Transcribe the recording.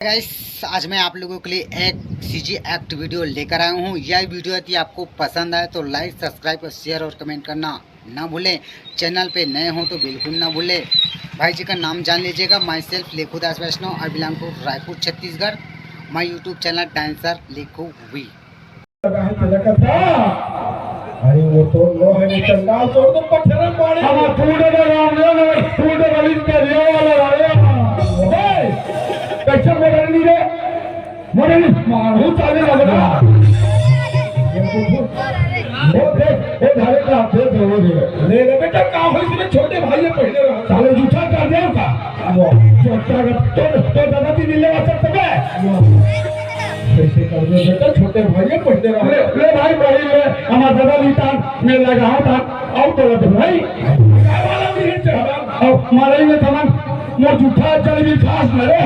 Guys, आज मैं आप लोगों के लिए एक सीजी एक्ट वीडियो लेकर आया हूँ। यह वीडियो यदि आपको पसंद आए तो लाइक, सब्सक्राइब, शेयर और कमेंट करना ना भूलें। चैनल पे नए हो तो बिल्कुल ना भूलें। भाई जी का नाम जान लीजिएगा। Myself Lekhudas Vaishnav, I belong to Raipur Chhattisgarh. My YouTube channel dancer Lekhu हुई। अरे वो तो लो है चंडाल छोड़ दो पत्थर मारे हम फूटे का नाम ले लो फूटे वाली का रियो वाला वाले कैसे बोल रही रे मोरे मारू चाले लगा वो देख ये धारे का हाथ से वो ले ले बेटा काम है इसमें छोटे भाई है पहले साले जूठा कर दे का वो छोटा तो दादा भी मिलने वाला सब है कैसे कर दे बेटा छोटे भाई है पहले ले भाई बड़ी ले हमारा दादा लीटा में लगा था और तो लग भाई वाला भी है और मारे में तमाम मोर जूठा चल भी खास ना रे